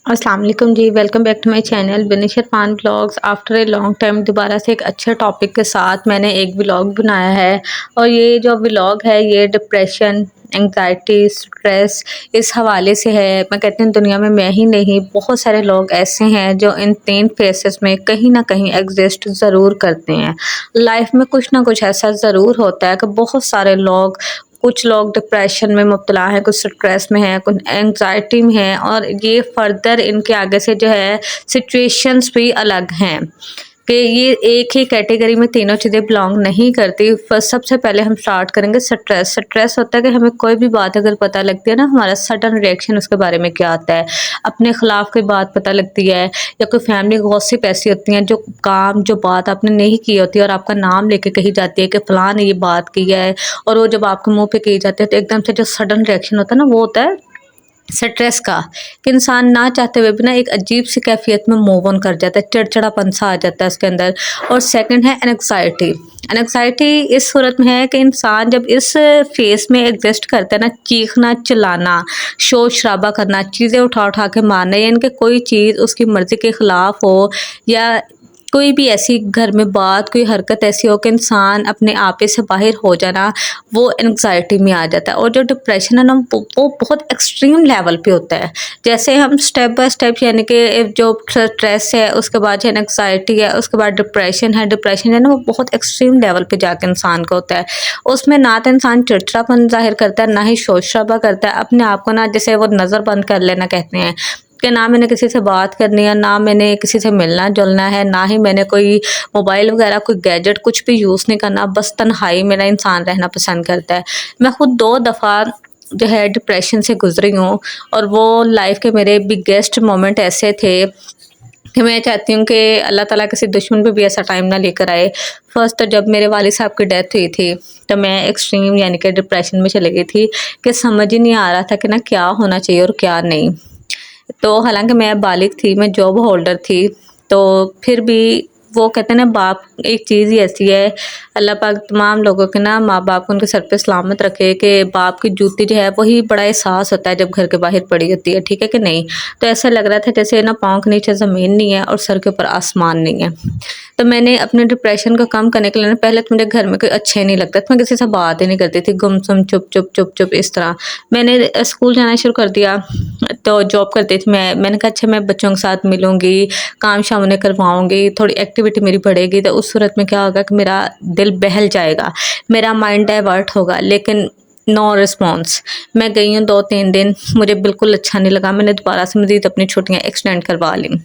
अस्सलाम वालेकुम जी, welcome back to my channel Binish Irfan vlogs. After a long time दोबारा से एक अच्छे टॉपिक के साथ मैंने एक व्लॉग बनाया है। और ये जो व्लॉग है ये डिप्रेशन, एंग्जाइटी, स्ट्रेस इस हवाले से है। मैं कहती हूँ दुनिया में मैं ही नहीं, बहुत सारे लोग ऐसे हैं जो इन तीन फेसेस में कहीं ना कहीं एग्जिस्ट ज़रूर करते हैं। लाइफ में कुछ ना कुछ ऐसा ज़रूर होता है कि बहुत सारे लोग, कुछ लोग डिप्रेशन में मुब्तला हैं, कुछ स्ट्रेस में हैं, कुछ एंग्जाइटी में हैं, और ये फर्दर इनके आगे से जो है सिचुएशंस भी अलग हैं कि ये एक ही कैटेगरी में तीनों चीज़ें बिलोंग नहीं करती। फर्स्ट सबसे पहले हम स्टार्ट करेंगे स्ट्रेस। स्ट्रेस होता है कि हमें कोई भी बात अगर पता लगती है ना, हमारा सडन रिएक्शन उसके बारे में क्या आता है। अपने खिलाफ कोई बात पता लगती है या कोई फैमिली गॉसिप ऐसी होती हैं जो काम जो बात आपने नहीं की होती है और आपका नाम लेके कही जाती है कि फ़लाँ ने ये बात की है, और वो जब आपके मुँह पे कही जाती है तो एकदम से जो सडन रिएक्शन होता है ना, वो होता है स्ट्रेस का। कि इंसान ना चाहते हुए भी ना एक अजीब सी कैफियत में मूव ऑन कर जाता है, चिड़चिड़ापन सा आ जाता है उसके अंदर। और सेकंड है एनक्साइटी। एनक्साइटी इस सूरत में है कि इंसान जब इस फेस में एग्जिस्ट करता है ना, चीखना, चिल्लाना, शोर शराबा करना, चीज़ें उठा उठा के मारना, यानी कि कोई चीज़ उसकी मर्ज़ी के ख़िलाफ़ हो, या कोई भी ऐसी घर में बात, कोई हरकत ऐसी हो कि इंसान अपने आपे से बाहर हो जाना, वो एंग्जाइटी में आ जाता है। और जो डिप्रेशन है ना, वो बहुत एक्सट्रीम लेवल पे होता है। जैसे हम स्टेप बाय स्टेप, यानी कि जो स्ट्रेस है, उसके बाद जो एंग्जाइटी है, उसके बाद डिप्रेशन है। डिप्रेशन है ना, वो बहुत एक्सट्रीम लेवल पे जाके इंसान को होता है। उसमें ना तो इंसान चिड़चिड़ापन ज़ाहिर करता है, ना ही शोर शराबा करता है। अपने आप को ना, जैसे वो नज़र बंद कर लेना कहते हैं, कि ना मैंने किसी से बात करनी है, ना मैंने किसी से मिलना जुलना है, ना ही मैंने कोई मोबाइल वगैरह कोई गैजेट कुछ भी यूज़ नहीं करना। बस तन्हाई में ना इंसान रहना पसंद करता है। मैं खुद 2 दफ़ा जो है डिप्रेशन से गुज़री हूँ, और वो लाइफ़ के मेरे बिगेस्ट मोमेंट ऐसे थे कि मैं चाहती हूँ कि अल्लाह ताला किसी दुश्मन पे भी ऐसा टाइम ना लेकर आए। फर्स्ट तो जब मेरे वालिद साहब की डेथ हुई थी, तो मैं एक्सट्रीम यानी कि डिप्रेशन में चली गई थी कि समझ ही नहीं आ रहा था कि ना क्या होना चाहिए और क्या नहीं। तो हालाँकि मैं बालिग़ थी, मैं जॉब होल्डर थी, तो फिर भी वो कहते हैं ना, बाप एक चीज़ ही ऐसी है, अल्लाह पाक तमाम लोगों के ना माँ-बाप को उनके सर पे सलामत रखे, कि बाप की जूती जो है वही बड़ा एहसास होता है जब घर के बाहर पड़ी होती है, ठीक है कि नहीं? तो ऐसा लग रहा था जैसे ना पाँव के नीचे ज़मीन नहीं है और सर के ऊपर आसमान नहीं है। तो मैंने अपने डिप्रेशन को कम करने के लिए ना, पहले तो मुझे घर में कोई अच्छा ही नहीं लगता था, मैं किसी से बात ही नहीं करती थी, गुमसुम, चुप-चुप, चुप-चुप इस तरह। मैंने स्कूल जाना शुरू कर दिया, तो जॉब करती थी मैं। मैंने कहा अच्छा मैं बच्चों के साथ मिलूँगी, काम-शाम उन्हें करवाऊँगी, थोड़ी एक्टिविटी मेरी बढ़ेगी, तो उस सूरत में क्या होगा कि मेरा दिल बहल जाएगा, मेरा माइंड डाइवर्ट होगा। लेकिन नो रिस्पॉन्स। मैं गई हूँ 2-3 दिन, मुझे बिल्कुल अच्छा नहीं लगा, मैंने दोबारा से मज़ीद अपनी छुट्टियाँ एक्सटेंड करवा लीं।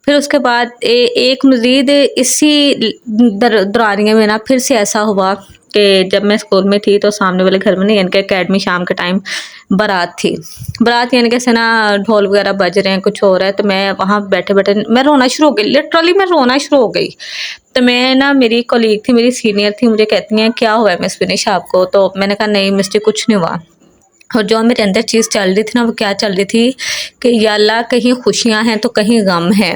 फिर उसके बाद एक मज़ीद इसी दौरानिए में ना फिर से ऐसा हुआ कि जब मैं स्कूल में थी तो सामने वाले घर में ना, यानी कि अकेडमी, शाम के टाइम बारात थी। बारात यानी कि ऐसे ना ढोल वगैरह बज रहे हैं, कुछ हो रहा है, तो मैं वहाँ बैठे-बैठे मैं रोना शुरू हो गई, लिटरली मैं रोना शुरू हो गई। तो मैं ना, मेरी कलीग थी, मेरी सीनियर थी, मुझे कहती हैं क्या हुआ है मिस विनिश आपको? तो मैंने कहा नहीं मिस्टी कुछ नहीं हुआ। और जो मेरे अंदर चीज़ चल रही थी ना, वो क्या चल रही थी कि या अल्लाह कहीं खुशियाँ हैं तो कहीं गम है।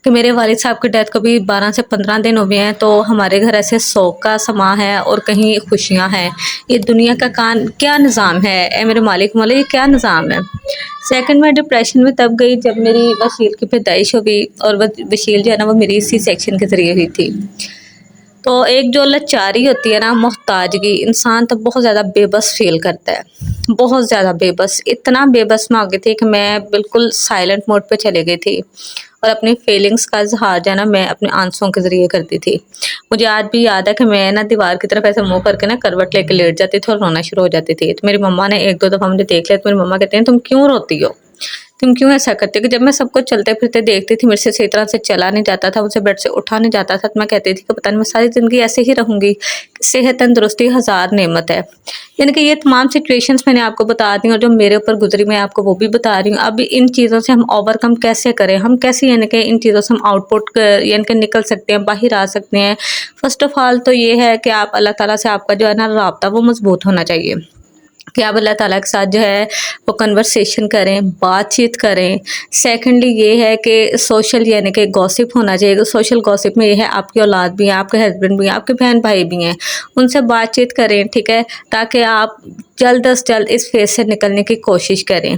कि मेरे वालिद साहब की डेथ को भी 12 से 15 दिन हो गए हैं, तो हमारे घर ऐसे शोक का समा है और कहीं खुशियाँ हैं। ये दुनिया का क्या निज़ाम है? ए मेरे मालिक मौला, ये क्या निज़ाम है? सेकंड, मैं डिप्रेशन में तब गई जब मेरी वसील की पैदाइश हो गई, और वो वसील जो है ना, वो मेरी सी सेक्शन के ज़रिए हुई थी। तो एक जो लाचारी होती है ना, मोहताजगी, इंसान तो बहुत ज़्यादा बेबस फ़ील करता है, बहुत ज़्यादा बेबस। इतना बेबस मैं हो गई थी कि मैं बिल्कुल साइलेंट मोड पे चली गई थी, और अपनी फीलिंग्स का इज़हार जो है ना, मैं अपने आंसुओं के ज़रिए करती थी। मुझे आज भी याद है कि मैं ना दीवार की तरफ ऐसे मुँह करके ना करवट लेके लेट जाती थी और रोना शुरू हो जाती थी। तो मेरी मम्मा ने 1-2 दफ़ा मुझे देख लिया, तो मेरी मम्मा कहती हैं तुम क्यों रोती हो? तुम क्यों ऐसा करती हो? कि जब मैं सबको चलते-फिरते देखती थी, मेरे से सही तरह से चला नहीं जाता था, मुझसे बेड से उठा नहीं जाता था, तो मैं कहती थी कि पता नहीं मैं सारी ज़िंदगी ऐसे ही रहूँगी। सेहत तंदुरुस्ती हज़ार नेमत है। यानी कि ये तमाम सिचुएशंस मैंने आपको बता दी, और जो मेरे ऊपर गुज़री मैं आपको वो भी बता रही हूँ। अब इन चीज़ों से हम ओवरकम कैसे करें? हम कैसे, यानी कि इन चीज़ों से हम आउटपुट यानी कि निकल सकते हैं, बाहर आ सकते हैं? फ़र्स्ट ऑफ़ ऑल तो ये है कि आप अल्लाह ताला से, आपका जो है ना राब्ता, वो मज़बूत होना चाहिए। कि आप अल्लाह ताला के साथ जो है वो कन्वर्सेशन करें, बातचीत करें। सेकंडली ये है कि सोशल, यानी कि गॉसिप होना चाहिए। तो सोशल गॉसिप में ये है, आपकी औलाद भी है, आपके हस्बैंड भी हैं, आपके बहन-भाई भी हैं, उनसे बातचीत करें, ठीक है? ताकि आप जल्द से जल्द इस फ़ेज़ से निकलने की कोशिश करें।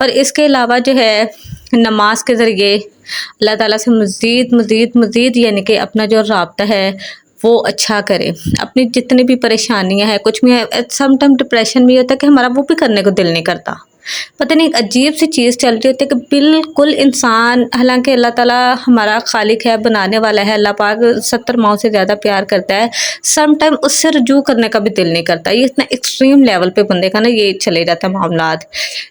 और इसके अलावा जो है नमाज के ज़रिए अल्लाह ताला से मज़ीद मज़ीद मज़ीद यानी कि अपना जो राब्ता है वो अच्छा करें। अपनी जितनी भी परेशानियाँ हैं, कुछ भी है, सम टाइम डिप्रेशन भी होता है कि हमारा वो भी करने को दिल नहीं करता। पता नहीं एक अजीब सी चीज़ चल रही होती है कि बिल्कुल इंसान, हालाँकि अल्लाह ताला हमारा खालिक है, बनाने वाला है, अल्लाह पाक 70 माओं से ज़्यादा प्यार करता है। सम टाइम उससे रुजू करने का भी दिल नहीं करता। ये इतना एक्सट्रीम लेवल पे बंदे का ना ये चले जाता है मामलात।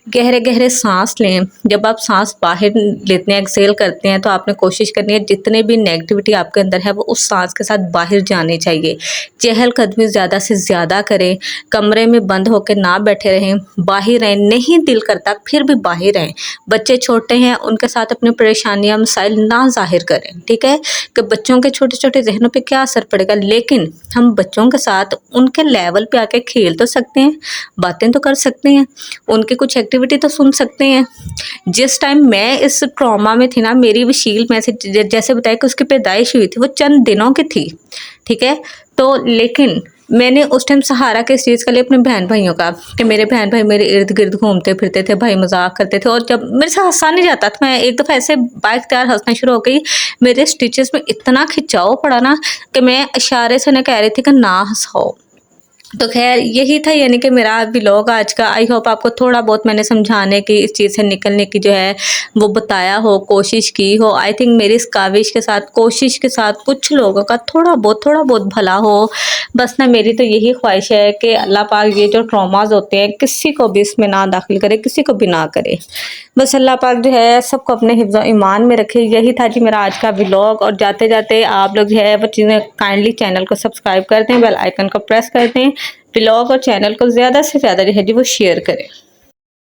गहरे-गहरे साँस लें। जब आप साँस बाहर लेते हैं, एक्सहेल करते हैं, तो आपने कोशिश करनी है जितने भी नेगेटिविटी आपके अंदर है वो उस साँस के साथ बाहर जानी चाहिए। चहलकदमी ज़्यादा से ज़्यादा करें, कमरे में बंद होकर ना बैठे रहें, बाहर रहें, नहीं दिल करता फिर भी बाहर रहें। बच्चे छोटे हैं, उनके साथ अपनी परेशानियाँ, मसाइल ना ज़ाहिर करें, ठीक है? कि बच्चों के छोटे-छोटे ज़हनों पे क्या असर पड़ेगा, लेकिन हम बच्चों के साथ उनके लेवल पे आके खेल तो सकते हैं, बातें तो कर सकते हैं, उनकी कुछ एक्टिविटी तो सुन सकते हैं। जिस टाइम मैं इस ट्रॉमा में थी ना, मेरी वशील में से जैसे बताया कि उसकी पैदाइश हुई थी, वो चंद दिनों की थी, ठीक है? तो लेकिन मैंने उस टाइम सहारा किस चीज़ का लिया, अपने बहन भाइयों का, कि मेरे बहन भाई मेरे इर्द गिर्द घूमते फिरते थे, भाई मजाक करते थे, और जब मेरे से हंसा नहीं जाता था, मैं एक दफ़ा ऐसे बाइख्तियार हंसना शुरू हो गई। मेरे स्टिचेस में इतना खिंचाव पड़ा ना कि मैं इशारे से उन्हें कह रही थी कि ना हंसाओ। तो खैर यही था यानी कि मेरा व्लॉग आज का। आई होप आपको थोड़ा बहुत मैंने समझाने की, इस चीज़ से निकलने की जो है वो बताया हो, कोशिश की हो। आई थिंक मेरी इस काविश के साथ, कोशिश के साथ कुछ लोगों का थोड़ा बहुत भला हो। बस ना मेरी तो यही ख्वाहिश है कि अल्लाह पाक ये जो ट्रॉमास होते हैं किसी को भी इसमें ना दाखिल करे, किसी को भी ना करे। बस अल्लाह पाक जो है सबको अपने हिफ्ज़ ईमान में रखे। यही था जी मेरा आज का व्लॉग। और जाते जाते आप लोग जो है वो चीज़ें काइंडली चैनल को सब्सक्राइब कर दें, बेल आइकन को प्रेस कर दें, व्लॉग और चैनल को ज़्यादा से ज़्यादा जो है जी वो शेयर करें।